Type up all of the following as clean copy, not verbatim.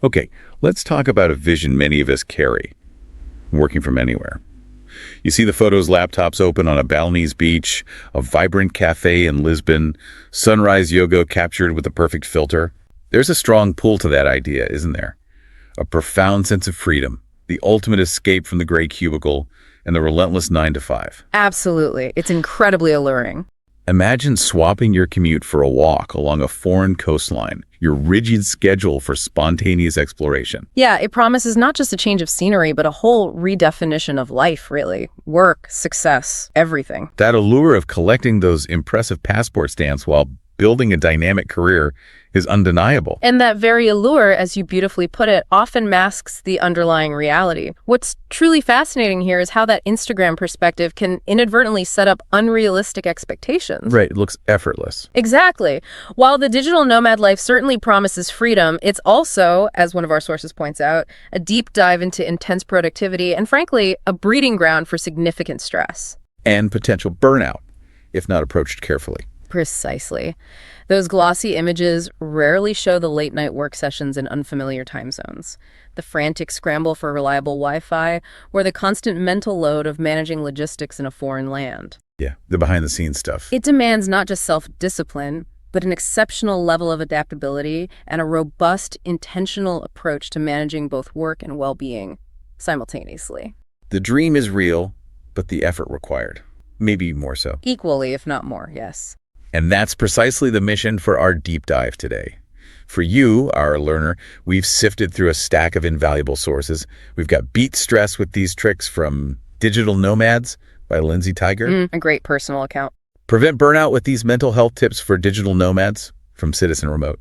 Okay, let's talk about a vision many of us carry, working from anywhere. You see the photos, laptops open on a Balinese beach, a vibrant cafe in Lisbon, sunrise yoga captured with a perfect filter. There's a strong pull to that idea, isn't there? A profound sense of freedom, the ultimate escape from the gray cubicle and the relentless 9 to 5. Absolutely. It's incredibly alluring. Imagine swapping your commute for a walk along a foreign coastline, your rigid schedule for spontaneous exploration. Yeah, it promises not just a change of scenery, but a whole redefinition of life, really. Work, success, everything. That allure of collecting those impressive passport stamps while building a dynamic career is undeniable. And that very allure, as you beautifully put it, often masks the underlying reality. What's truly fascinating here is how that Instagram perspective can inadvertently set up unrealistic expectations. Right, it looks effortless. Exactly. While the digital nomad life certainly promises freedom, it's also, as one of our sources points out, a deep dive into intense productivity and, frankly, a breeding ground for significant stress. And potential burnout, if not approached carefully. Precisely. Those glossy images rarely show the late-night work sessions in unfamiliar time zones, the frantic scramble for reliable Wi-Fi, or the constant mental load of managing logistics in a foreign land. Yeah, the behind-the-scenes stuff. It demands not just self-discipline, but an exceptional level of adaptability and a robust, intentional approach to managing both work and well-being simultaneously. The dream is real, but the effort required, maybe more so. Equally, if not more, yes. And that's precisely the mission for our deep dive today. For you, our learner, we've sifted through a stack of invaluable sources. We've got Beat Stress with these tricks from Digital Nomads by Lindsay Tiger. A great personal account. Prevent Burnout with these mental health tips for digital nomads from Citizen Remote.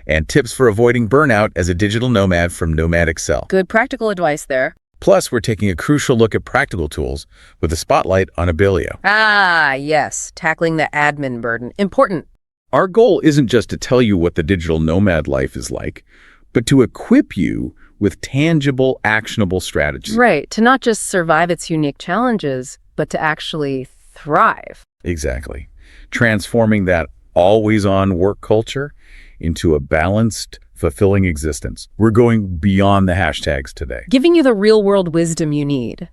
And tips for avoiding burnout as a digital nomad from Nomad Excel. Good practical advice there. Plus, we're taking a crucial look at practical tools with a spotlight on Abilio. Ah, yes. Tackling the admin burden. Important. Our goal isn't just to tell you what the digital nomad life is like, but to equip you with tangible, actionable strategies. Right. To not just survive its unique challenges, but to actually thrive. Exactly. Transforming that always-on work culture into a balanced, fulfilling existence. We're going beyond the hashtags today. Giving you the real-world wisdom you need.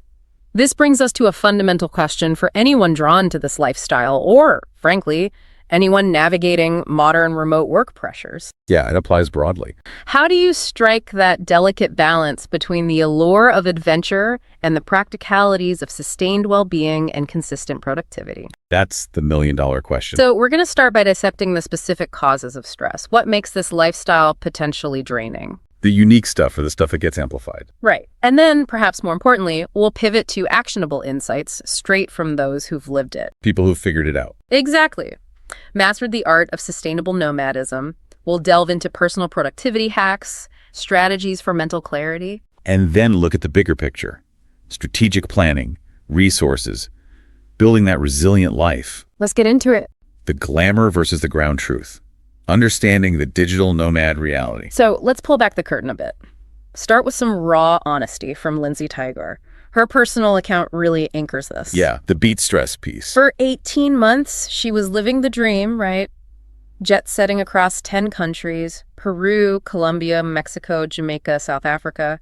This brings us to a fundamental question for anyone drawn to this lifestyle or, frankly, anyone navigating modern remote work pressures. Yeah, it applies broadly. How do you strike that delicate balance between the allure of adventure and the practicalities of sustained well-being and consistent productivity? That's the million-dollar question. So we're going to start by dissecting the specific causes of stress. What makes this lifestyle potentially draining? The unique stuff or the stuff that gets amplified. Right. And then, perhaps more importantly, we'll pivot to actionable insights straight from those who've lived it. People who've figured it out. Exactly. Mastered the art of sustainable nomadism. We'll delve into personal productivity hacks, strategies for mental clarity. And then look at the bigger picture. Strategic planning, resources, building that resilient life. Let's get into it. The glamour versus the ground truth. Understanding the digital nomad reality. So let's pull back the curtain a bit. Start with some raw honesty from Lindsay Tiger. Her personal account really anchors this. Yeah, the Beat Stress piece. For 18 months, she was living the dream, right? Jet-setting across 10 countries, Peru, Colombia, Mexico, Jamaica, South Africa,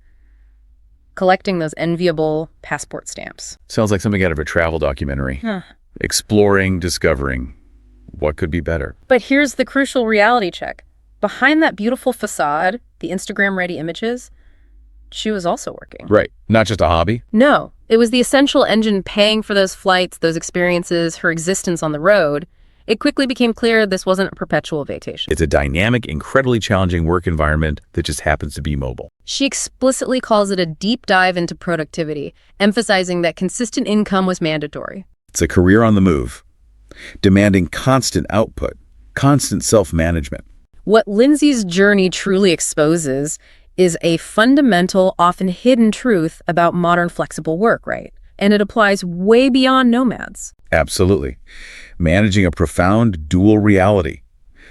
collecting those enviable passport stamps. Sounds like something out of a travel documentary. Exploring, discovering. What could be better? But here's the crucial reality check. Behind that beautiful facade, the Instagram-ready images, she was also working. Right. Not just a hobby? No. It was the essential engine paying for those flights, those experiences, her existence on the road. It quickly became clear this wasn't a perpetual vacation. It's a dynamic, incredibly challenging work environment that just happens to be mobile. She explicitly calls it a deep dive into productivity, emphasizing that consistent income was mandatory. It's a career on the move, demanding constant output, constant self-management. What Lindsay's journey truly exposes is a fundamental, often hidden truth about modern flexible work, right? And it applies way beyond nomads. Absolutely. Managing a profound dual reality,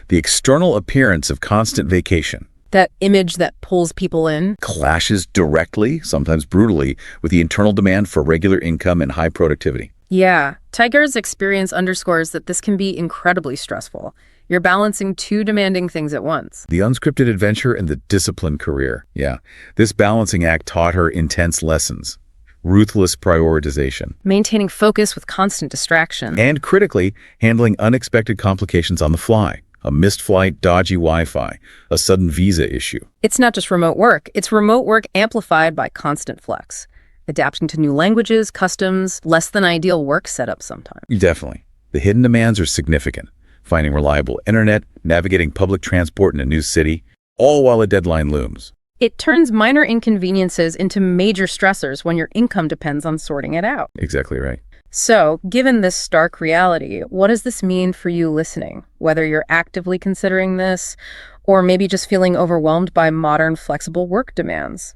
the external appearance of constant vacation. That image that pulls people in. Clashes directly, sometimes brutally, with the internal demand for regular income and high productivity. Yeah, Tiger's experience underscores that this can be incredibly stressful. You're balancing two demanding things at once. The unscripted adventure and the disciplined career. Yeah, this balancing act taught her intense lessons. Ruthless prioritization. Maintaining focus with constant distraction. And critically, handling unexpected complications on the fly. A missed flight, dodgy Wi-Fi, a sudden visa issue. It's not just remote work. It's remote work amplified by constant flex. Adapting to new languages, customs, less than ideal work setups sometimes. Definitely. The hidden demands are significant. Finding reliable internet, navigating public transport in a new city, all while a deadline looms. It turns minor inconveniences into major stressors when your income depends on sorting it out. Exactly right. So, given this stark reality, what does this mean for you listening? Whether you're actively considering this, or maybe just feeling overwhelmed by modern flexible work demands.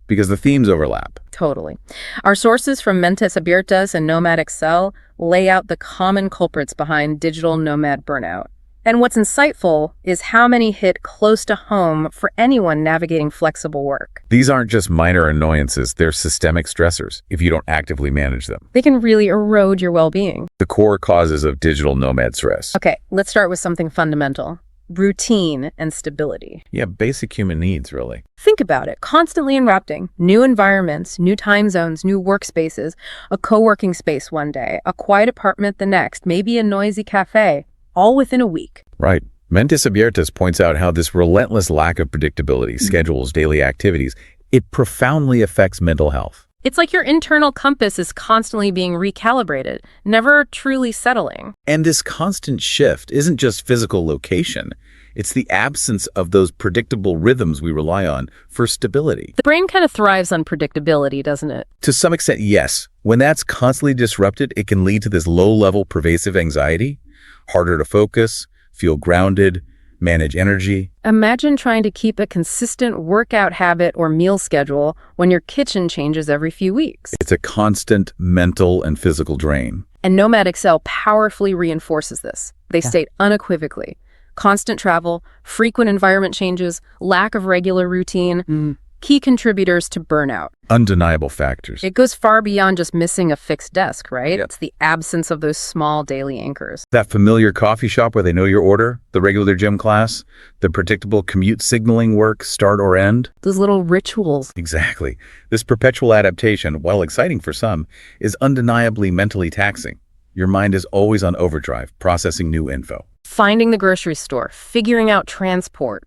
Because the themes overlap. Totally. Our sources from Mentes Abiertas and Nomad Excel lay out the common culprits behind digital nomad burnout. And what's insightful is how many hit close to home for anyone navigating flexible work. These aren't just minor annoyances, they're systemic stressors if you don't actively manage them. They can really erode your well-being. The core causes of digital nomad stress. Okay, let's start with something fundamental. Routine and stability. Yeah, basic human needs, really. Think about it. Constantly interrupting. New environments, new time zones, new workspaces, a co-working space one day, a quiet apartment the next, maybe a noisy cafe, all within a week. Right. Mentes Abiertas points out how this relentless lack of predictability, schedules, daily activities, it profoundly affects mental health. It's like your internal compass is constantly being recalibrated, never truly settling. And this constant shift isn't just physical location. It's the absence of those predictable rhythms we rely on for stability. The brain kind of thrives on predictability, doesn't it? To some extent, yes. When that's constantly disrupted, it can lead to this low-level pervasive anxiety, harder to focus, feel grounded, manage energy. Imagine trying to keep a consistent workout habit or meal schedule when your kitchen changes every few weeks. It's a constant mental and physical drain. And Nomad Excel powerfully reinforces this. They state unequivocally, constant travel, frequent environment changes, lack of regular routine, key contributors to burnout. Undeniable factors. It goes far beyond just missing a fixed desk, right? Yep. It's the absence of those small daily anchors. That familiar coffee shop where they know your order, the regular gym class, the predictable commute signaling work, start or end. Those little rituals. Exactly. This perpetual adaptation, while exciting for some, is undeniably mentally taxing. Your mind is always on overdrive, processing new info. Finding the grocery store, figuring out transport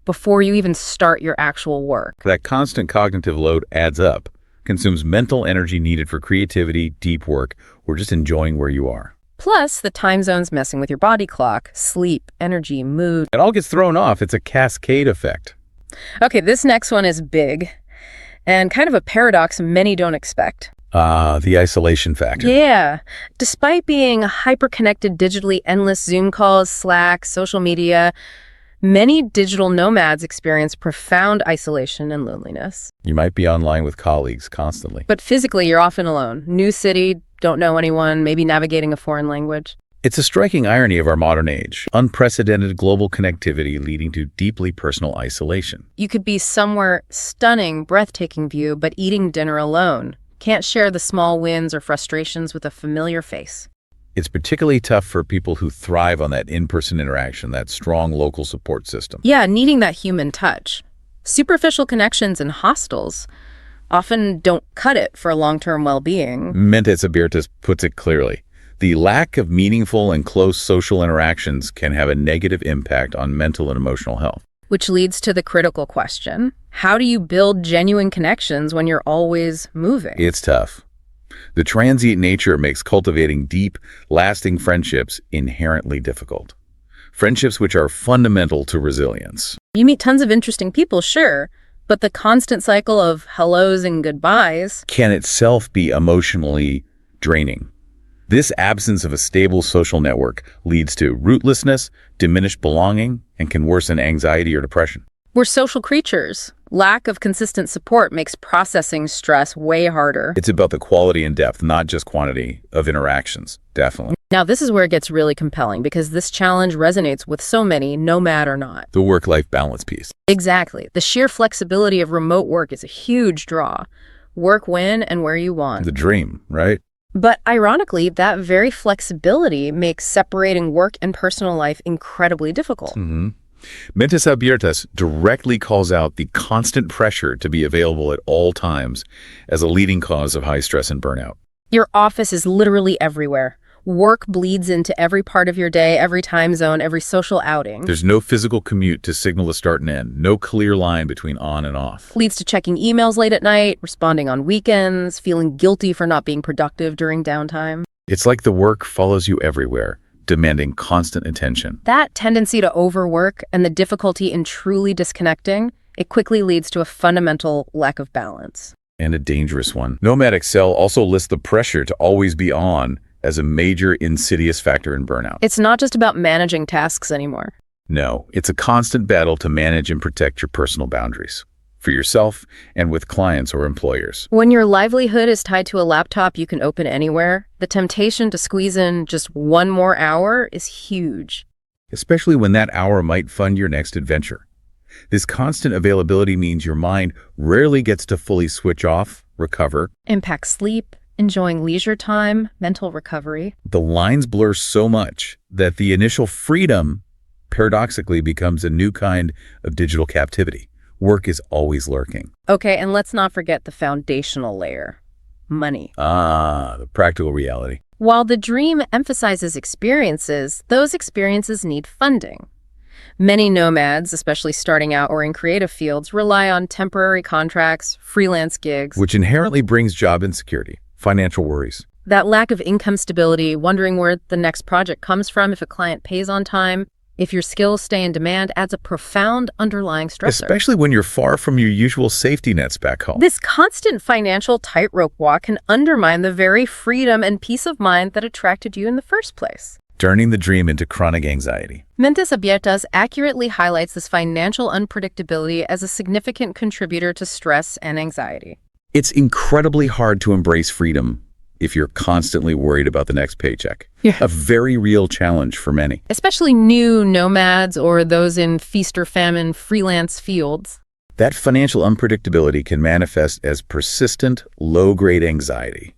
before you even start your actual work. That constant cognitive load adds up, consumes mental energy needed for creativity, deep work, or just enjoying where you are. Plus, the time zone's messing with your body clock, sleep, energy, mood. It all gets thrown off. It's a cascade effect. Okay, this next one is big and kind of a paradox many don't expect. The isolation factor. Yeah. Despite being hyper-connected digitally, endless Zoom calls, Slack, social media, many digital nomads experience profound isolation and loneliness. You might be online with colleagues constantly. But physically, you're often alone. New city, don't know anyone, maybe navigating a foreign language. It's a striking irony of our modern age. Unprecedented global connectivity leading to deeply personal isolation. You could be somewhere stunning, breathtaking view, but eating dinner alone. Can't share the small wins or frustrations with a familiar face. It's particularly tough for people who thrive on that in-person interaction, that strong local support system. Yeah, needing that human touch. Superficial connections in hostels often don't cut it for long-term well-being. Mentes Abiertas puts it clearly. The lack of meaningful and close social interactions can have a negative impact on mental and emotional health. Which leads to the critical question. How do you build genuine connections when you're always moving? It's tough. The transient nature makes cultivating deep, lasting friendships inherently difficult. Friendships which are fundamental to resilience. You meet tons of interesting people, sure, but the constant cycle of hellos and goodbyes Can itself be emotionally draining. This absence of a stable social network leads to rootlessness, diminished belonging, and can worsen anxiety or depression. We're social creatures. Lack of consistent support makes processing stress way harder. It's about the quality and depth, not just quantity of interactions, definitely. Now, this is where it gets really compelling because this challenge resonates with so many, nomad or not. The work-life balance piece. Exactly. The sheer flexibility of remote work is a huge draw. Work when and where you want. The dream, right? But ironically, that very flexibility makes separating work and personal life incredibly difficult. Mentes abiertas directly calls out the constant pressure to be available at all times as a leading cause of high stress and burnout. Your office is literally everywhere. Work bleeds into every part of your day, every time zone, every social outing. There's no physical commute to signal the start and end, no clear line between on and off. Leads to checking emails late at night, responding on weekends, feeling guilty for not being productive during downtime. It's like the work follows you everywhere, demanding constant attention. That tendency to overwork and the difficulty in truly disconnecting, it quickly leads to a fundamental lack of balance. And a dangerous one. Nomad Excel also lists the pressure to always be on as a major insidious factor in burnout. It's not just about managing tasks anymore. No, it's a constant battle to manage and protect your personal boundaries, for yourself and with clients or employers. When your livelihood is tied to a laptop you can open anywhere, the temptation to squeeze in just one more hour is huge. Especially when that hour might fund your next adventure. This constant availability means your mind rarely gets to fully switch off, recover. Impacts sleep, enjoying leisure time, mental recovery. The lines blur so much that the initial freedom paradoxically becomes a new kind of digital captivity. Work is always lurking. Okay, and let's not forget the foundational layer, money. The practical reality. While the dream emphasizes experiences, those experiences need funding. Many nomads, especially starting out or in creative fields, rely on temporary contracts, freelance gigs. Which inherently brings job insecurity, financial worries. That lack of income stability, wondering where the next project comes from, if a client pays on time, if your skills stay in demand, adds a profound underlying stressor. Especially when you're far from your usual safety nets back home. This constant financial tightrope walk can undermine the very freedom and peace of mind that attracted you in the first place. Turning the dream into chronic anxiety. Mentes Abiertas accurately highlights this financial unpredictability as a significant contributor to stress and anxiety. It's incredibly hard to embrace freedom if you're constantly worried about the next paycheck. Yeah. A very real challenge for many. Especially new nomads or those in feast or famine freelance fields. That financial unpredictability can manifest as persistent, low-grade anxiety.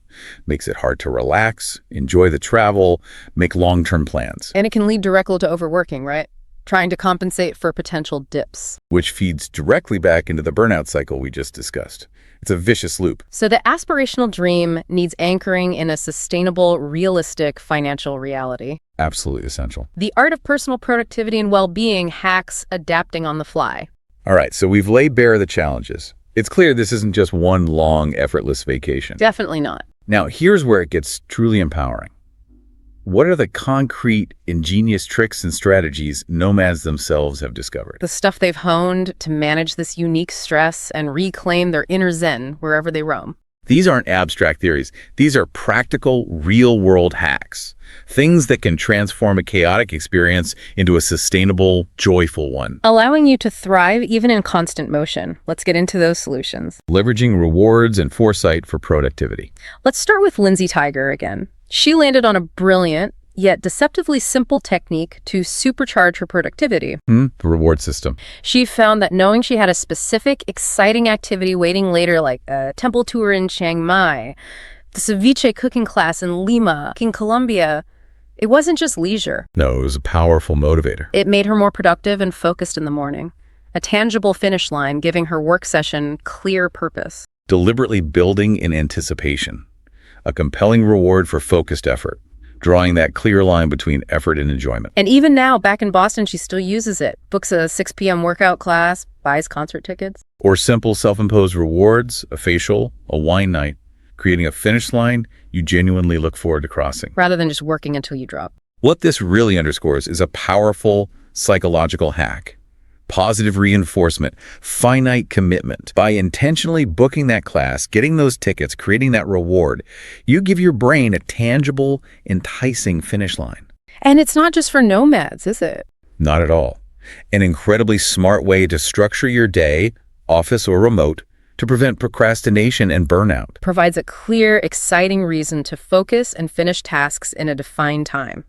Makes it hard to relax, enjoy the travel, make long-term plans. And it can lead directly to overworking, right? Trying to compensate for potential dips. Which feeds directly back into the burnout cycle we just discussed. It's a vicious loop. So the aspirational dream needs anchoring in a sustainable, realistic financial reality. Absolutely essential. The art of personal productivity and well-being hacks adapting on the fly. All right, so we've laid bare the challenges. It's clear this isn't just one long, effortless vacation. Definitely not. Now, here's where it gets truly empowering. What are the concrete, ingenious tricks and strategies nomads themselves have discovered? The stuff they've honed to manage this unique stress and reclaim their inner zen wherever they roam. These aren't abstract theories. These are practical, real-world hacks. Things that can transform a chaotic experience into a sustainable, joyful one. Allowing you to thrive even in constant motion. Let's get into those solutions. Leveraging rewards and foresight for productivity. Let's start with Lindsay Tiger again. She landed on a brilliant, yet deceptively simple technique to supercharge her productivity. The reward system. She found that knowing she had a specific, exciting activity waiting later, like a temple tour in Chiang Mai, the ceviche cooking class in Lima, in Colombia, it wasn't just leisure. No, it was a powerful motivator. It made her more productive and focused in the morning. A tangible finish line, giving her work session clear purpose. Deliberately building in anticipation. A compelling reward for focused effort. Drawing that clear line between effort and enjoyment. And even now, back in Boston, she still uses it. Books a 6 p.m. workout class, buys concert tickets. Or simple self-imposed rewards, a facial, a wine night, creating a finish line you genuinely look forward to crossing. Rather than just working until you drop. What this really underscores is a powerful psychological hack. Positive reinforcement, finite commitment. By intentionally booking that class, getting those tickets, creating that reward, you give your brain a tangible, enticing finish line. And it's not just for nomads, is it? Not at all. An incredibly smart way to structure your day, office or remote, to prevent procrastination and burnout. Provides a clear, exciting reason to focus and finish tasks in a defined time.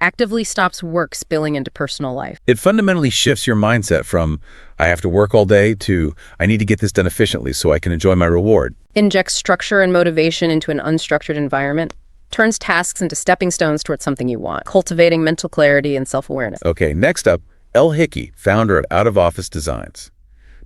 Actively stops work spilling into personal life. It fundamentally shifts your mindset from, I have to work all day, to, I need to get this done efficiently so I can enjoy my reward. Injects structure and motivation into an unstructured environment. Turns tasks into stepping stones towards something you want, cultivating mental clarity and self-awareness. Okay, next up, Elle Hickey, founder of Out of Office Designs.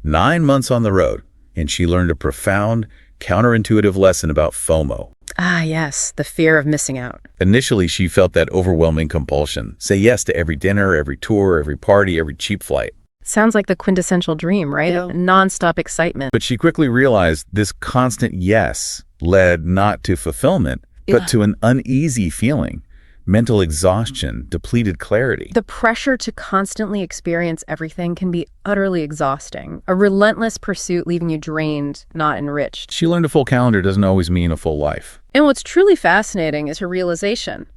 9 months on the road, and she learned a profound, counterintuitive lesson about FOMO. Ah, yes, the fear of missing out. Initially, she felt that overwhelming compulsion. Say yes to every dinner, every tour, every party, every cheap flight. Sounds like the quintessential dream, right? Yeah. Non-stop excitement. But she quickly realized this constant yes led not to fulfillment, but to an uneasy feeling, mental exhaustion, depleted clarity. The pressure to constantly experience everything can be utterly exhausting. A relentless pursuit leaving you drained, not enriched. She learned a full calendar doesn't always mean a full life. And what's truly fascinating is her realization.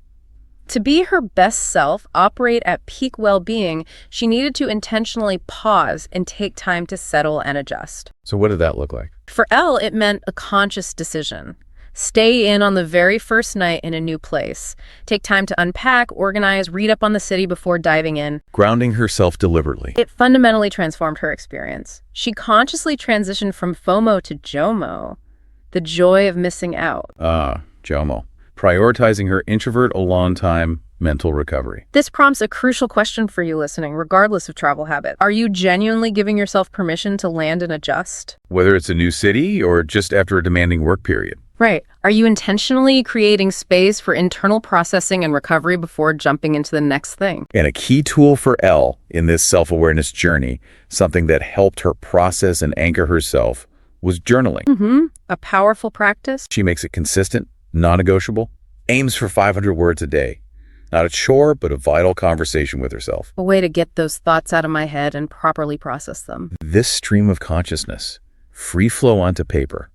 To be her best self, operate at peak well-being, she needed to intentionally pause and take time to settle and adjust. So what did that look like? For Elle, it meant a conscious decision. Stay in on the very first night in a new place. Take time to unpack, organize, read up on the city before diving in. Grounding herself deliberately. It fundamentally transformed her experience. She consciously transitioned from FOMO to JOMO, the joy of missing out. JOMO. Prioritizing her introvert alone time mental recovery. This prompts a crucial question for you listening, regardless of travel habit. Are you genuinely giving yourself permission to land and adjust? Whether it's a new city or just after a demanding work period. Right. Are you intentionally creating space for internal processing and recovery before jumping into the next thing? And a key tool for Elle in this self-awareness journey, something that helped her process and anchor herself, was journaling. A powerful practice. She makes it consistent, non-negotiable, aims for 500 words a day. Not a chore, but a vital conversation with herself. A way to get those thoughts out of my head and properly process them. This stream of consciousness, free flow onto paper,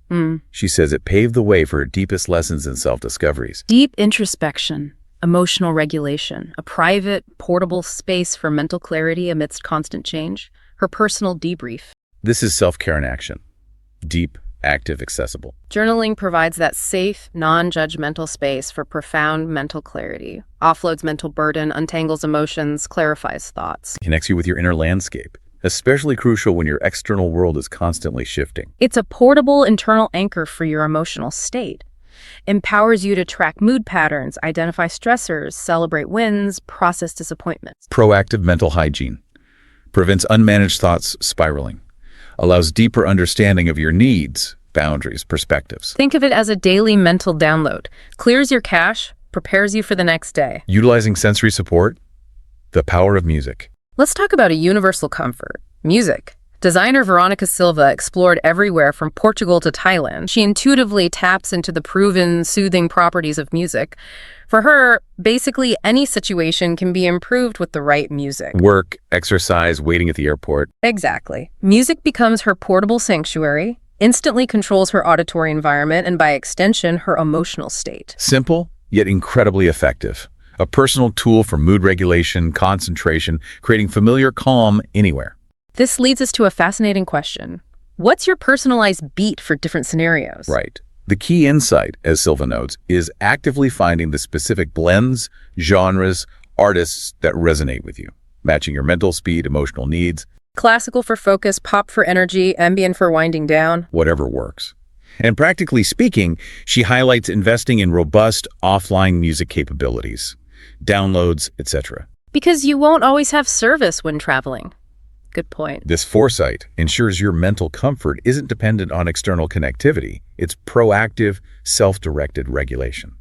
she says it paved the way for her deepest lessons and self-discoveries. Deep introspection, emotional regulation, a private, portable space for mental clarity amidst constant change, her personal debrief. This is self-care in action. Deep, active, accessible. Journaling provides that safe, non-judgmental space for profound mental clarity, offloads mental burden, untangles emotions, clarifies thoughts. Connects you with your inner landscape, especially crucial when your external world is constantly shifting. It's a portable internal anchor for your emotional state. Empowers you to track mood patterns, identify stressors, celebrate wins, process disappointments. Proactive mental hygiene. Prevents unmanaged thoughts spiraling. Allows deeper understanding of your needs, boundaries, perspectives. Think of it as a daily mental download. Clears your cache, prepares you for the next day. Utilizing sensory support. The power of music. Let's talk about a universal comfort, music. Designer Veronica Silva explored everywhere from Portugal to Thailand. She intuitively taps into the proven soothing properties of music. For her, basically any situation can be improved with the right music. Work, exercise, waiting at the airport. Exactly. Music becomes her portable sanctuary, instantly controls her auditory environment, and by extension, her emotional state. Simple, yet incredibly effective. A personal tool for mood regulation, concentration, creating familiar calm anywhere. This leads us to a fascinating question. What's your personalized beat for different scenarios? Right. The key insight, as Silva notes, is actively finding the specific blends, genres, artists that resonate with you, matching your mental speed, emotional needs. Classical for focus, pop for energy, ambient for winding down. Whatever works. And practically speaking, she highlights investing in robust offline music capabilities, downloads, etc. Because you won't always have service when traveling. Good point. This foresight ensures your mental comfort isn't dependent on external connectivity. It's proactive, self-directed regulation.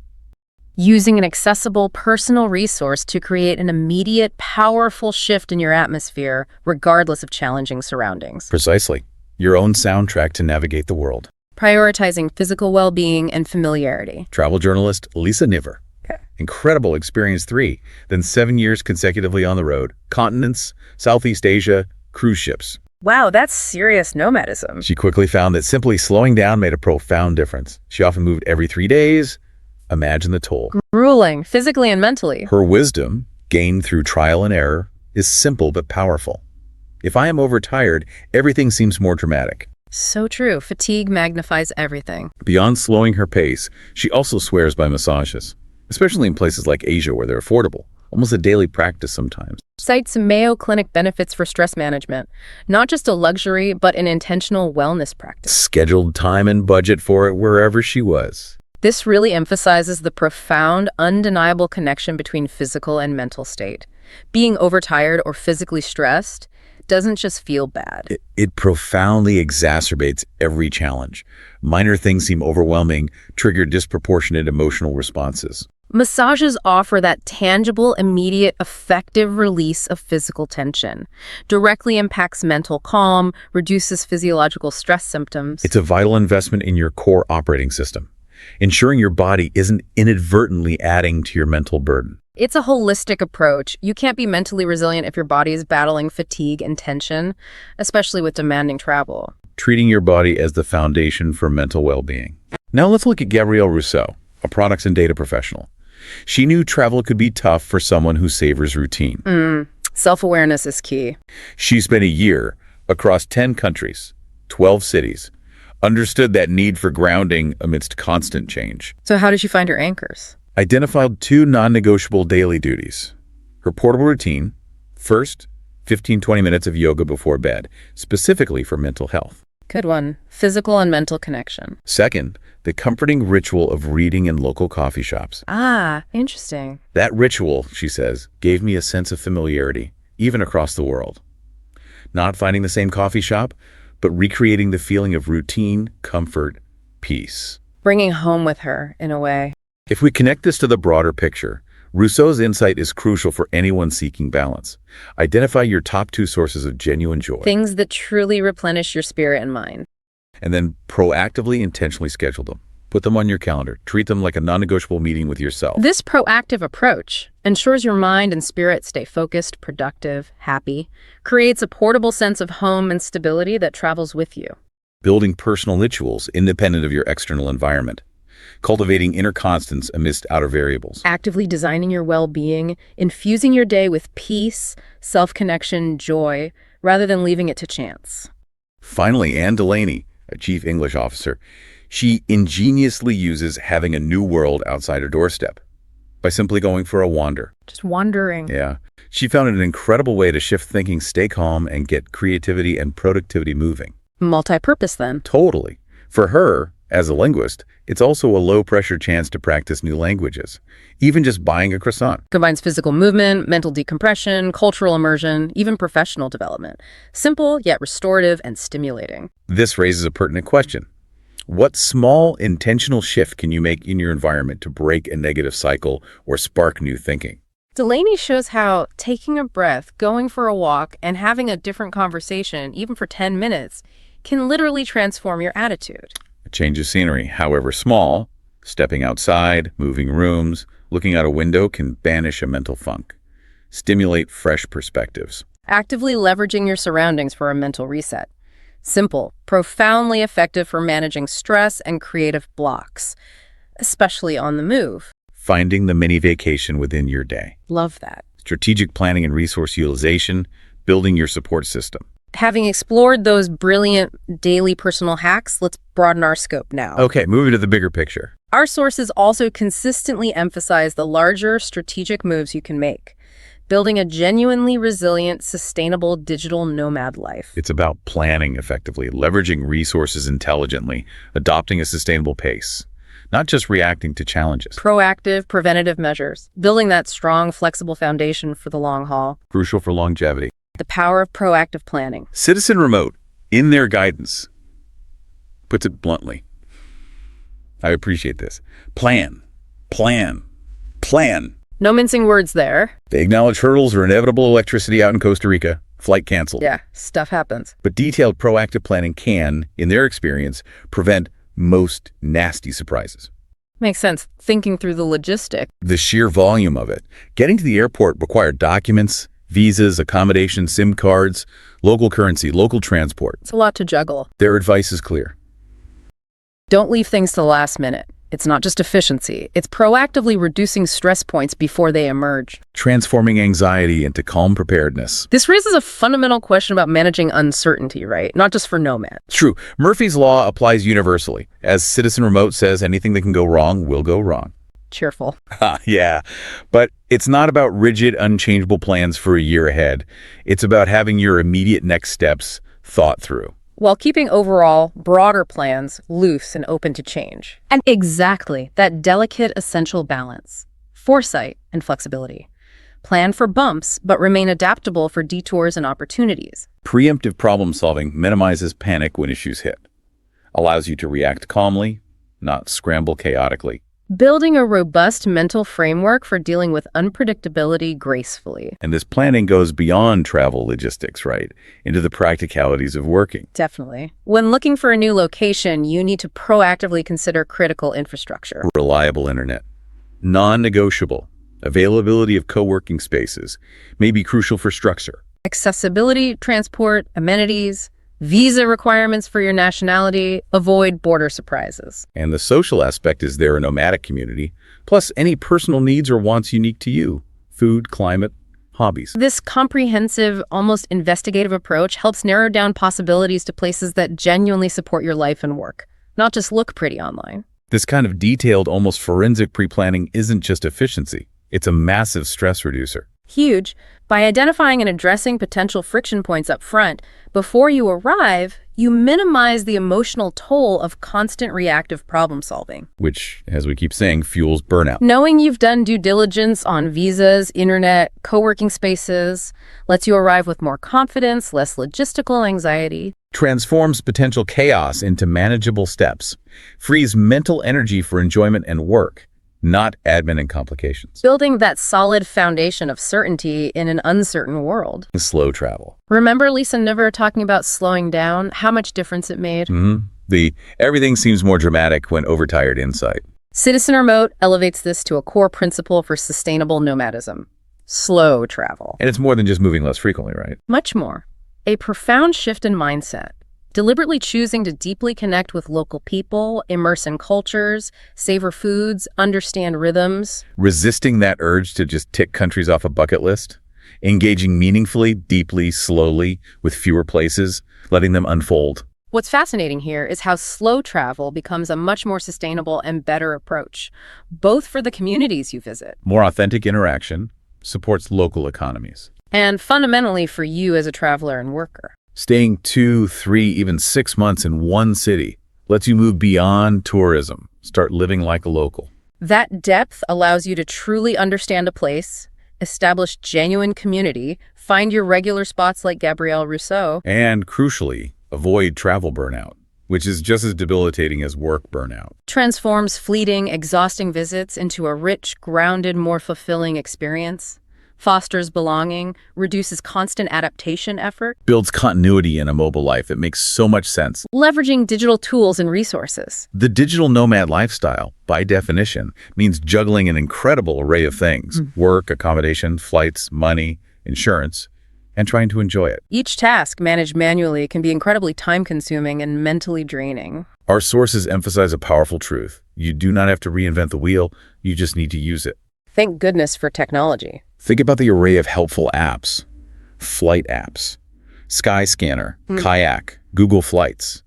Using an accessible personal resource to create an immediate, powerful shift in your atmosphere, regardless of challenging surroundings. Precisely. Your own soundtrack to navigate the world. Prioritizing physical well-being and familiarity. Travel journalist Lisa Niver. Incredible experience 3, then 7 years consecutively on the road. Continents, Southeast Asia, cruise ships. Wow, that's serious nomadism. She quickly found that simply slowing down made a profound difference. She often moved every 3 days. Imagine the toll. Grueling, physically and mentally. Her wisdom, gained through trial and error, is simple but powerful. If I am overtired, everything seems more dramatic. So true. Fatigue magnifies everything. Beyond slowing her pace, she also swears by massages, especially in places like Asia where they're affordable. Almost a daily practice sometimes. Cites Mayo Clinic benefits for stress management. Not just a luxury, but an intentional wellness practice. Scheduled time and budget for it wherever she was. This really emphasizes the profound, undeniable connection between physical and mental state. Being overtired or physically stressed doesn't just feel bad. It profoundly exacerbates every challenge. Minor things seem overwhelming, trigger disproportionate emotional responses. Massages offer that tangible, immediate, effective release of physical tension, directly impacts mental calm, reduces physiological stress symptoms. It's a vital investment in your core operating system, ensuring your body isn't inadvertently adding to your mental burden. It's a holistic approach. You can't be mentally resilient if your body is battling fatigue and tension, especially with demanding travel. Treating your body as the foundation for mental well-being. Now let's look at Gabrielle Rousseau, a products and data professional. She knew travel could be tough for someone who savors routine. Self-awareness is key. She spent a year across 10 countries, 12 cities, understood that need for grounding amidst constant change. So how did she find her anchors? Identified 2 non-negotiable daily duties. Her portable routine, first, 15-20 minutes of yoga before bed, specifically for mental health. Good one. Physical and mental connection. Second, the comforting ritual of reading in local coffee shops. Ah, interesting. That ritual, she says, gave me a sense of familiarity, even across the world. Not finding the same coffee shop, but recreating the feeling of routine, comfort, peace. Bringing home with her, in a way. If we connect this to the broader picture, Rousseau's insight is crucial for anyone seeking balance. Identify your top 2 sources of genuine joy. Things that truly replenish your spirit and mind. And then proactively, intentionally schedule them. Put them on your calendar. Treat them like a non-negotiable meeting with yourself. This proactive approach ensures your mind and spirit stay focused, productive, happy, creates a portable sense of home and stability that travels with you. Building personal rituals independent of your external environment. Cultivating inner constants amidst outer variables. Actively designing your well-being, infusing your day with peace, self-connection, joy, rather than leaving it to chance. Finally, Anne Delaney, a chief English officer, she ingeniously uses having a new world outside her doorstep by simply going for a wander. Just wandering. Yeah. She found it an incredible way to shift thinking, stay calm, and get creativity and productivity moving. Multi-purpose then. Totally. For her, as a linguist, it's also a low-pressure chance to practice new languages, even just buying a croissant. Combines physical movement, mental decompression, cultural immersion, even professional development. Simple, yet restorative and stimulating. This raises a pertinent question. What small, intentional shift can you make in your environment to break a negative cycle or spark new thinking? Delaney shows how taking a breath, going for a walk, and having a different conversation, even for 10 minutes, can literally transform your attitude. A change of scenery, however small, stepping outside, moving rooms, looking out a window can banish a mental funk, stimulate fresh perspectives. Actively leveraging your surroundings for a mental reset. Simple, profoundly effective for managing stress and creative blocks, especially on the move. Finding the mini vacation within your day. Love that. Strategic planning and resource utilization, building your support system. Having explored those brilliant daily personal hacks, let's broaden our scope now. Okay, moving to the bigger picture. Our sources also consistently emphasize the larger strategic moves you can make, building a genuinely resilient, sustainable digital nomad life. It's about planning effectively, leveraging resources intelligently, adopting a sustainable pace, not just reacting to challenges. Proactive, preventative measures, building that strong, flexible foundation for the long haul. Crucial for longevity. The power of proactive planning. Citizen Remote, in their guidance, puts it bluntly. I appreciate this. Plan, plan, plan. No mincing words there. They acknowledge hurdles or inevitable electricity out in Costa Rica, flight canceled. Yeah, stuff happens. But detailed proactive planning can, in their experience, prevent most nasty surprises. Makes sense. Thinking through the logistics. The sheer volume of it. Getting to the airport required documents, visas, accommodations, SIM cards, local currency, local transport. It's a lot to juggle. Their advice is clear. Don't leave things to the last minute. It's not just efficiency. It's proactively reducing stress points before they emerge. Transforming anxiety into calm preparedness. This raises a fundamental question about managing uncertainty, right? Not just for nomads. It's true. Murphy's Law applies universally. As Citizen Remote says, anything that can go wrong will go wrong. Cheerful. Yeah, but it's not about rigid, unchangeable plans for a year ahead. It's about having your immediate next steps thought through. while keeping overall broader plans loose and open to change. And exactly that delicate essential balance, foresight and flexibility. Plan for bumps, but remain adaptable for detours and opportunities. Preemptive problem solving minimizes panic when issues hit, allows you to react calmly, not scramble chaotically. Building a robust mental framework for dealing with unpredictability gracefully. And this planning goes beyond travel logistics, right? Into the practicalities of working. Definitely. When looking for a new location, you need to proactively consider critical infrastructure. Reliable internet. Non-negotiable. Availability of co-working spaces may be crucial for structure. Accessibility, transport, amenities, visa requirements for your nationality, avoid border surprises. And the social aspect is there a nomadic community, plus any personal needs or wants unique to you. Food, climate, hobbies. This comprehensive, almost investigative approach helps narrow down possibilities to places that genuinely support your life and work, not just look pretty online. This kind of detailed, almost forensic pre-planning isn't just efficiency. It's a massive stress reducer. Huge. By identifying and addressing potential friction points up front, before you arrive, you minimize the emotional toll of constant reactive problem solving. Which, as we keep saying, fuels burnout. Knowing you've done due diligence on visas, internet, co-working spaces, lets you arrive with more confidence, less logistical anxiety. Transforms potential chaos into manageable steps. Frees mental energy for enjoyment and work, not admin and complications. Building that solid foundation of certainty in an uncertain world. Slow travel. Remember Lisa Niver talking about slowing down, how much difference it made? The everything seems more dramatic when overtired insight. Citizen Remote elevates this to a core principle for sustainable nomadism. Slow travel. And it's more than just moving less frequently, right? Much more. A profound shift in mindset. Deliberately choosing to deeply connect with local people, immerse in cultures, savor foods, understand rhythms. Resisting that urge to just tick countries off a bucket list. Engaging meaningfully, deeply, slowly, with fewer places, letting them unfold. What's fascinating here is how slow travel becomes a much more sustainable and better approach, both for the communities you visit. More authentic interaction supports local economies. And fundamentally for you as a traveler and worker. Staying 2, 3, even 6 months in one city lets you move beyond tourism, start living like a local. That depth allows you to truly understand a place, establish genuine community, find your regular spots like Gabrielle Rousseau. And crucially, avoid travel burnout, which is just as debilitating as work burnout. Transforms fleeting, exhausting visits into a rich, grounded, more fulfilling experience. Fosters belonging, reduces constant adaptation effort. Builds continuity in a mobile life. It makes so much sense. Leveraging digital tools and resources. The digital nomad lifestyle, by definition, means juggling an incredible array of things. Work, accommodation, flights, money, insurance, and trying to enjoy it. Each task managed manually can be incredibly time-consuming and mentally draining. Our sources emphasize a powerful truth. You do not have to reinvent the wheel. You just need to use it. Thank goodness for technology. Think about the array of helpful apps. Flight apps, Skyscanner, Kayak, Google Flights.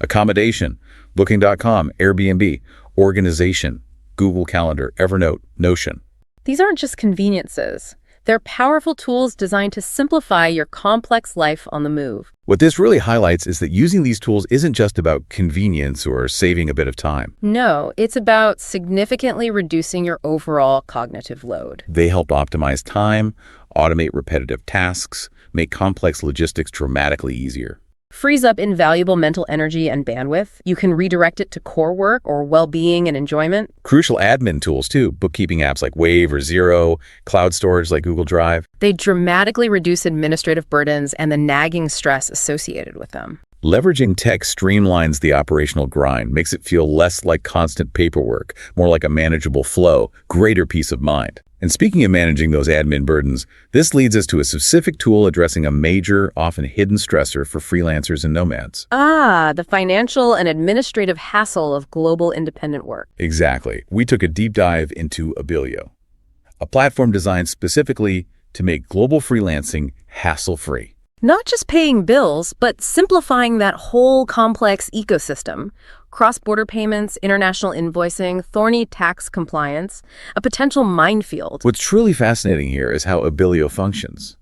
Accommodation, Booking.com, Airbnb. Organization, Google Calendar, Evernote, Notion. These aren't just conveniences. They're powerful tools designed to simplify your complex life on the move. What this really highlights is that using these tools isn't just about convenience or saving a bit of time. No, it's about significantly reducing your overall cognitive load. They help optimize time, automate repetitive tasks, make complex logistics dramatically easier. Frees up invaluable mental energy and bandwidth. You can redirect it to core work or well-being and enjoyment. Crucial admin tools too, bookkeeping apps like Wave or Xero, cloud storage like Google Drive. They dramatically reduce administrative burdens and the nagging stress associated with them. Leveraging tech streamlines the operational grind, makes it feel less like constant paperwork, more like a manageable flow, greater peace of mind. And speaking of managing those admin burdens, this leads us to a specific tool addressing a major, often hidden stressor for freelancers and nomads. The financial and administrative hassle of global independent work. Exactly. We took a deep dive into Abilio, a platform designed specifically to make global freelancing hassle-free. Not just paying bills, but simplifying that whole complex ecosystem. Cross-border payments, international invoicing, thorny tax compliance, a potential minefield. What's truly fascinating here is how Abilio functions.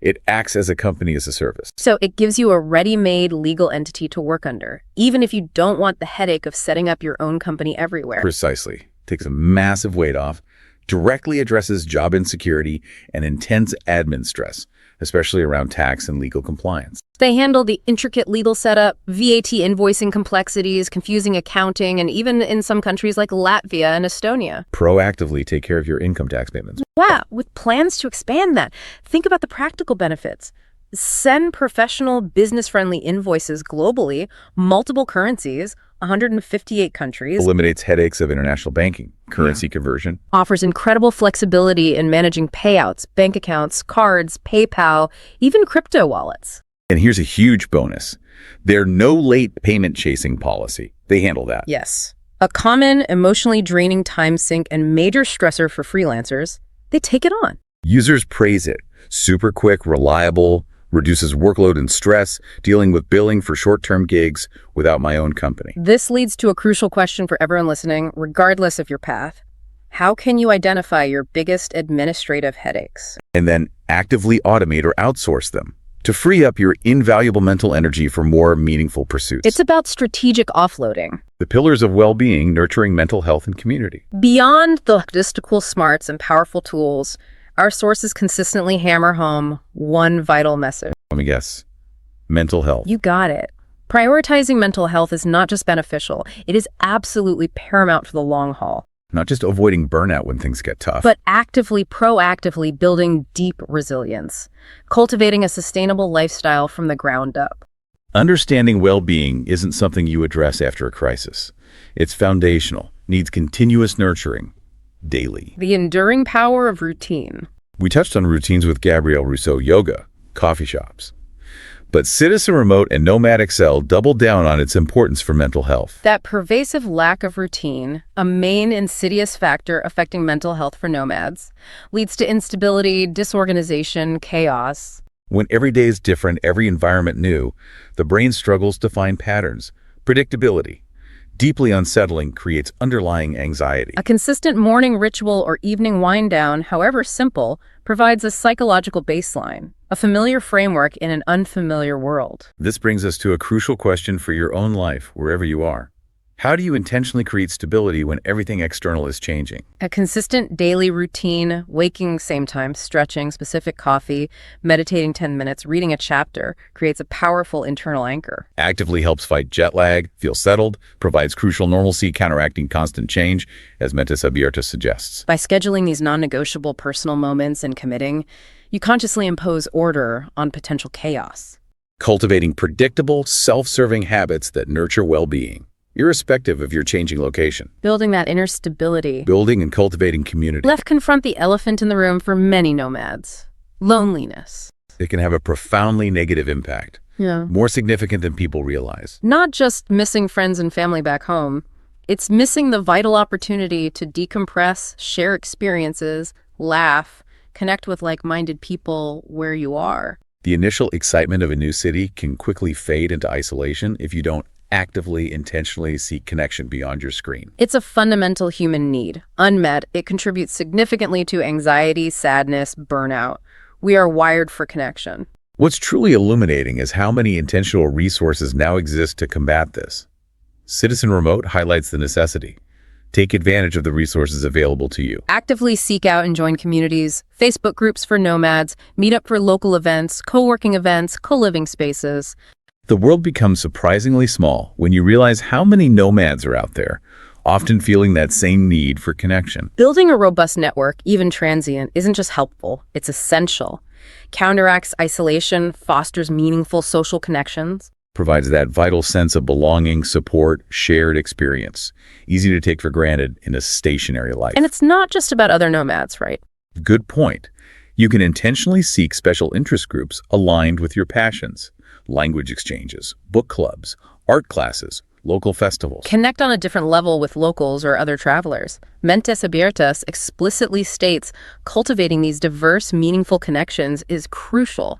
It acts as a company as a service. So it gives you a ready-made legal entity to work under, even if you don't want the headache of setting up your own company everywhere. Precisely. Takes a massive weight off, directly addresses job insecurity and intense admin stress, especially around tax and legal compliance. They handle the intricate legal setup, VAT invoicing complexities, confusing accounting, and even in some countries like Latvia and Estonia. Proactively take care of your income tax payments. Wow, with plans to expand that. Think about the practical benefits. Send professional, business-friendly invoices globally, multiple currencies, 158 countries. Eliminates headaches of international banking, currency conversion. Offers incredible flexibility in managing payouts, bank accounts, cards, PayPal, even crypto wallets. And here's a huge bonus. Their no late payment chasing policy. They handle that. Yes. A common, emotionally draining time sink and major stressor for freelancers, they take it on. Users praise it. Super quick, reliable, reduces workload and stress, dealing with billing for short-term gigs without my own company. This leads to a crucial question for everyone listening, regardless of your path. How can you identify your biggest administrative headaches? And then actively automate or outsource them to free up your invaluable mental energy for more meaningful pursuits. It's about strategic offloading. The pillars of well-being, nurturing mental health and community. Beyond the logistical smarts and powerful tools, our sources consistently hammer home one vital message. Let me guess. Mental health. You got it. Prioritizing mental health is not just beneficial, it is absolutely paramount for the long haul. Not just avoiding burnout when things get tough. But actively, proactively building deep resilience, cultivating a sustainable lifestyle from the ground up. Understanding well-being isn't something you address after a crisis. It's foundational, needs continuous nurturing, daily. The enduring power of routine. We touched on routines with Gabrielle Rousseau yoga, coffee shops. But Citizen Remote and Nomad Excel doubled down on its importance for mental health. That pervasive lack of routine, a main insidious factor affecting mental health for nomads, leads to instability, disorganization, chaos. When every day is different, every environment new, the brain struggles to find patterns. Predictability, deeply unsettling, creates underlying anxiety. A consistent morning ritual or evening wind down, however simple, provides a psychological baseline, a familiar framework in an unfamiliar world. This brings us to a crucial question for your own life, wherever you are. How do you intentionally create stability when everything external is changing? A consistent daily routine, waking same time, stretching, specific coffee, meditating 10 minutes, reading a chapter, creates a powerful internal anchor. Actively helps fight jet lag, feel settled, provides crucial normalcy, counteracting constant change, as Mentis Abierta suggests. By scheduling these non-negotiable personal moments and committing, you consciously impose order on potential chaos. Cultivating predictable, self-serving habits that nurture well-being, irrespective of your changing location. Building that inner stability. Building and cultivating community. Let's confront the elephant in the room for many nomads. Loneliness. It can have a profoundly negative impact. Yeah. More significant than people realize. Not just missing friends and family back home. It's missing the vital opportunity to decompress, share experiences, laugh, connect with like-minded people where you are. The initial excitement of a new city can quickly fade into isolation if you don't actively, intentionally seek connection beyond your screen. It's a fundamental human need. Unmet, it contributes significantly to anxiety, sadness, burnout. We are wired for connection. What's truly illuminating is how many intentional resources now exist to combat this. Citizen Remote highlights the necessity. Take advantage of the resources available to you. Actively seek out and join communities, Facebook groups for nomads, meet up for local events, co-working events, co-living spaces. The world becomes surprisingly small when you realize how many nomads are out there, often feeling that same need for connection. Building a robust network, even transient, isn't just helpful, it's essential. Counteracts isolation, fosters meaningful social connections. Provides that vital sense of belonging, support, shared experience. Easy to take for granted in a stationary life. And it's not just about other nomads, right? Good point. You can intentionally seek special interest groups aligned with your passions. Language exchanges, book clubs, art classes, local festivals. Connect on a different level with locals or other travelers. Mentes Abiertas explicitly states cultivating these diverse, meaningful connections is crucial.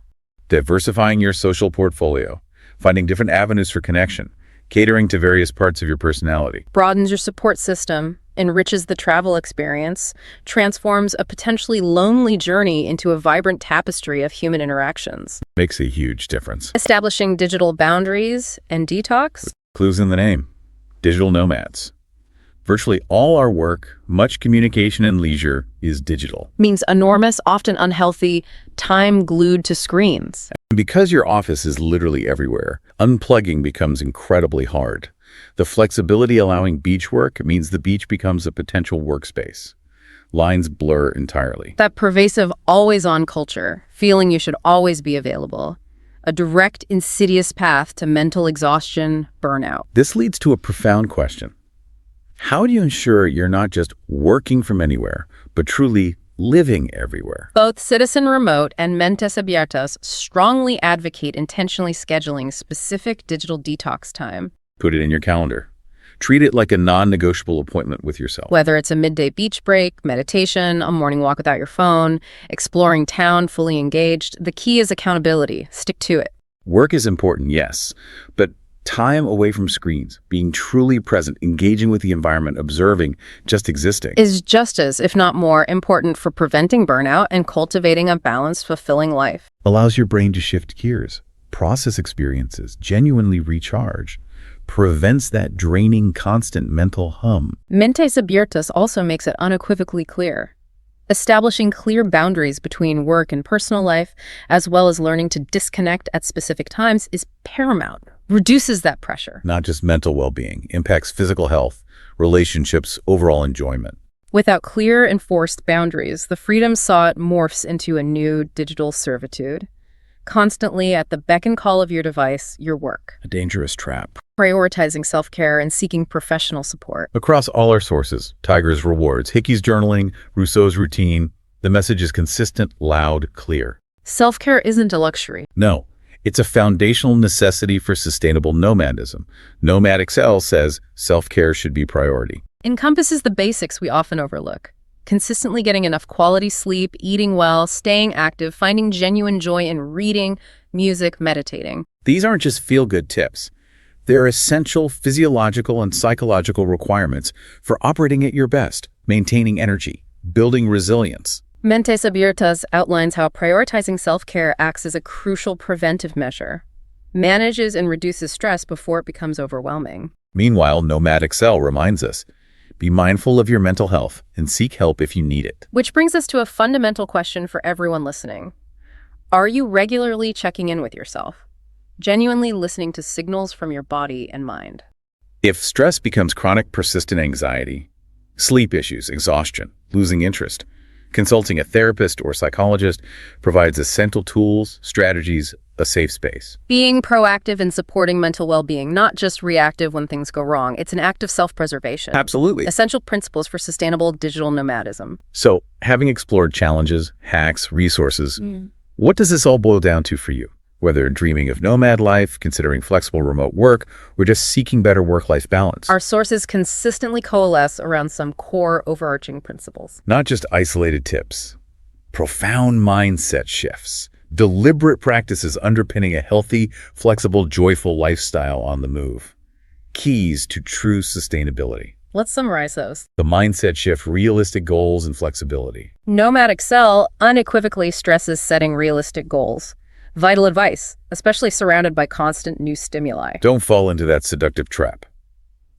Diversifying your social portfolio, finding different avenues for connection, catering to various parts of your personality. Broadens your support system, enriches the travel experience, transforms a potentially lonely journey into a vibrant tapestry of human interactions. Makes a huge difference. Establishing digital boundaries and detox. Clues in the name. Digital nomads. Virtually all our work, much communication and leisure, is digital. Means enormous, often unhealthy, time glued to screens. And because your office is literally everywhere, unplugging becomes incredibly hard. The flexibility allowing beach work means the beach becomes a potential workspace. Lines blur entirely. That pervasive, always-on culture, feeling you should always be available. A direct, insidious path to mental exhaustion, burnout. This leads to a profound question. How do you ensure you're not just working from anywhere, but truly living everywhere? Both Citizen Remote and Mentes Abiertas strongly advocate intentionally scheduling specific digital detox time. Put it in your calendar. Treat it like a non-negotiable appointment with yourself. Whether it's a midday beach break, meditation, a morning walk without your phone, exploring town fully engaged, the key is accountability. Stick to it. Work is important, yes, but time away from screens, being truly present, engaging with the environment, observing, just existing, is just as, if not more, important for preventing burnout and cultivating a balanced, fulfilling life. allows your brain to shift gears, process experiences, genuinely recharge, prevents that draining, constant mental hum. Mentes Abiertas also makes it unequivocally clear. Establishing clear boundaries between work and personal life, as well as learning to disconnect at specific times, is paramount. Reduces that pressure. Not just mental well-being, impacts physical health, relationships, overall enjoyment. Without clear, enforced boundaries, the freedom sought morphs into a new digital servitude. Constantly at the beck and call of your device, your work. A dangerous trap. Prioritizing self-care and seeking professional support. Across all our sources, Tiger's Rewards, Hickey's Journaling, Rousseau's Routine, the message is consistent, loud, clear. Self-care isn't a luxury. No, it's a foundational necessity for sustainable nomadism. Nomad Excel says self-care should be priority. Encompasses the basics we often overlook. Consistently getting enough quality sleep, eating well, staying active, finding genuine joy in reading, music, meditating. These aren't just feel-good tips. They're essential physiological and psychological requirements for operating at your best, maintaining energy, building resilience. Mentes Abiertas outlines how prioritizing self-care acts as a crucial preventive measure, manages and reduces stress before it becomes overwhelming. Meanwhile, Nomad Excel reminds us, be mindful of your mental health and seek help if you need it. Which brings us to a fundamental question for everyone listening. Are you regularly checking in with yourself? Genuinely listening to signals from your body and mind? If stress becomes chronic, persistent anxiety, sleep issues, exhaustion, losing interest, consulting a therapist or psychologist provides essential tools, strategies, a safe space. Being proactive in supporting mental well-being, not just reactive when things go wrong. It's an act of self-preservation. Absolutely. Essential principles for sustainable digital nomadism. So, having explored challenges, hacks, resources, what does this all boil down to for you? Whether dreaming of nomad life, considering flexible remote work, or just seeking better work-life balance. Our sources consistently coalesce around some core overarching principles. Not just isolated tips, profound mindset shifts, deliberate practices underpinning a healthy, flexible, joyful lifestyle on the move. Keys to true sustainability. Let's summarize those. The mindset shift, realistic goals, and flexibility. Nomad Excel unequivocally stresses setting realistic goals. Vital advice, especially surrounded by constant new stimuli. Don't fall into that seductive trap.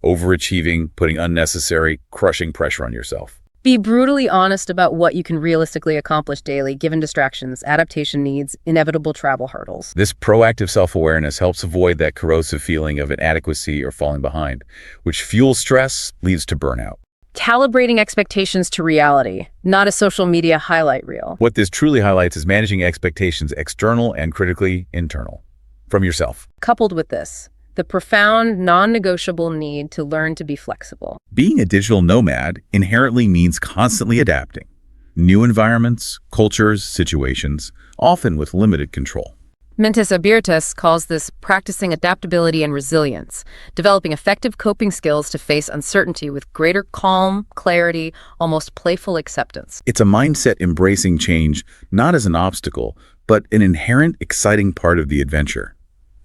Overachieving, putting unnecessary, crushing pressure on yourself. Be brutally honest about what you can realistically accomplish daily, given distractions, adaptation needs, inevitable travel hurdles. This proactive self-awareness helps avoid that corrosive feeling of inadequacy or falling behind, which fuels stress, leads to burnout. Calibrating expectations to reality, not a social media highlight reel. What this truly highlights is managing expectations external and critically internal, from yourself. Coupled with this, the profound, non-negotiable need to learn to be flexible. Being a digital nomad inherently means constantly adapting. New environments, cultures, situations, often with limited control. Mentes Abiertas calls this practicing adaptability and resilience, developing effective coping skills to face uncertainty with greater calm, clarity, almost playful acceptance. It's a mindset embracing change not as an obstacle, but an inherent, exciting part of the adventure.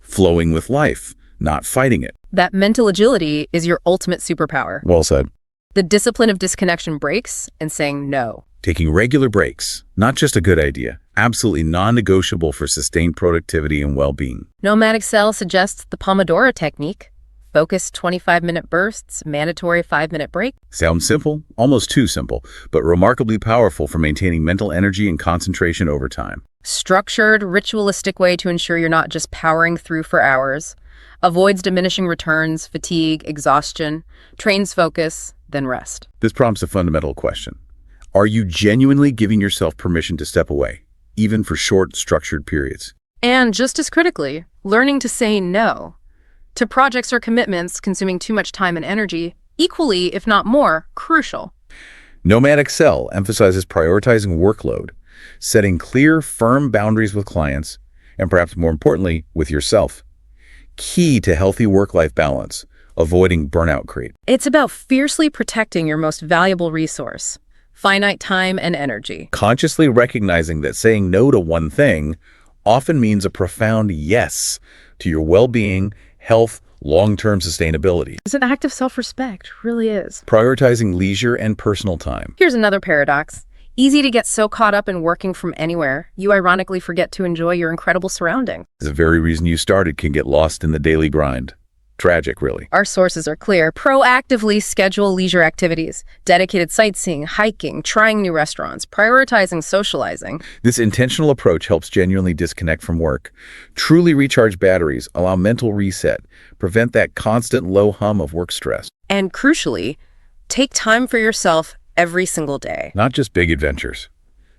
Flowing with life, not fighting it. That mental agility is your ultimate superpower. Well said. The discipline of disconnection breaks and saying no. Taking regular breaks, not just a good idea, absolutely non-negotiable for sustained productivity and well-being. Nomadic Cell suggests the Pomodoro technique. Focused 25-minute bursts, mandatory 5-minute break. Sounds simple, almost too simple, but remarkably powerful for maintaining mental energy and concentration over time. Structured, ritualistic way to ensure you're not just powering through for hours. Avoids diminishing returns, fatigue, exhaustion. Trains focus, then rest. This prompts a fundamental question. Are you genuinely giving yourself permission to step away, even for short, structured periods? And just as critically, learning to say no to projects or commitments consuming too much time and energy, equally, if not more, crucial. Nomadic Cell emphasizes prioritizing workload, setting clear, firm boundaries with clients, and perhaps more importantly, with yourself. Key to healthy work-life balance, avoiding burnout creep. It's about fiercely protecting your most valuable resource, finite time and energy. Consciously recognizing that saying no to one thing often means a profound yes to your well-being, health, long-term sustainability. It's an act of self-respect, really is. Prioritizing leisure and personal time. Here's another paradox. Easy to get so caught up in working from anywhere, you ironically forget to enjoy your incredible surroundings. The very reason you started can get lost in the daily grind. Tragic, really. Our sources are clear. Proactively schedule leisure activities, dedicated sightseeing, hiking, trying new restaurants, prioritizing socializing. This intentional approach helps genuinely disconnect from work, truly recharge batteries, allow mental reset, prevent that constant low hum of work stress. And crucially, take time for yourself every single day. Not just big adventures.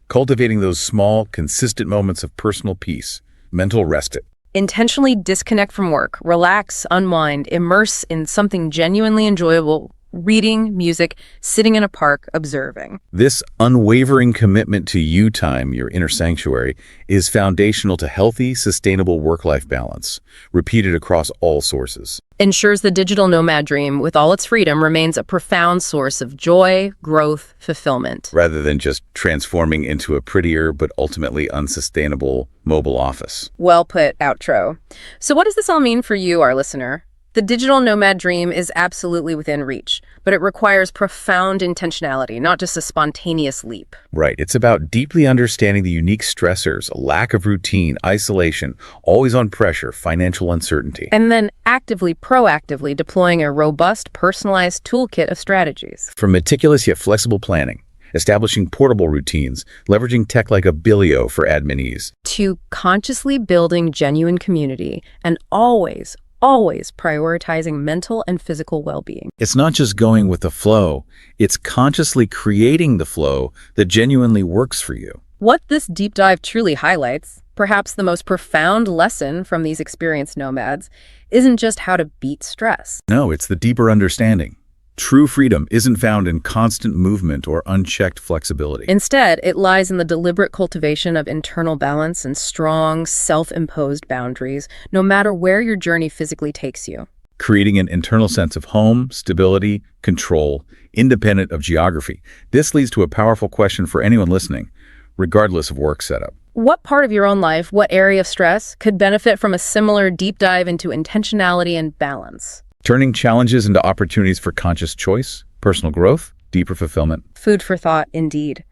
Cultivating those small, consistent moments of personal peace, mental respite. Intentionally disconnect from work, relax, unwind, immerse in something genuinely enjoyable, reading, music, sitting in a park, observing. This unwavering commitment to you time, your inner sanctuary, is foundational to healthy, sustainable work-life balance, repeated across all sources. Ensures the digital nomad dream, with all its freedom, remains a profound source of joy, growth, fulfillment. Rather than just transforming into a prettier but ultimately unsustainable mobile office. Well put, outro. So what does this all mean for you, our listener? The digital nomad dream is absolutely within reach, but it requires profound intentionality, not just a spontaneous leap. Right. It's about deeply understanding the unique stressors, a lack of routine, isolation, always on pressure, financial uncertainty. And then proactively deploying a robust, personalized toolkit of strategies. From meticulous yet flexible planning, establishing portable routines, leveraging tech like Abilio for admin ease, to consciously building genuine community and always prioritizing mental and physical well-being. It's not just going with the flow, it's consciously creating the flow that genuinely works for you. What this deep dive truly highlights, perhaps the most profound lesson from these experienced nomads, isn't just how to beat stress. No, it's the deeper understanding. True freedom isn't found in constant movement or unchecked flexibility. Instead, it lies in the deliberate cultivation of internal balance and strong, self-imposed boundaries, no matter where your journey physically takes you. Creating an internal sense of home, stability, control, independent of geography. This leads to a powerful question for anyone listening, regardless of work setup. What part of your own life, what area of stress, could benefit from a similar deep dive into intentionality and balance? Turning challenges into opportunities for conscious choice, personal growth, deeper fulfillment. Food for thought, indeed.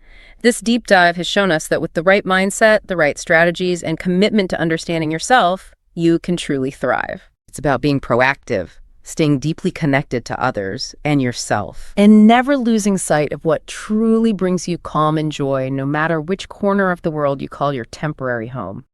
This deep dive has shown us that with the right mindset, the right strategies, and commitment to understanding yourself, you can truly thrive. It's about being proactive, staying deeply connected to others and yourself, and never losing sight of what truly brings you calm and joy, no matter which corner of the world you call your temporary home.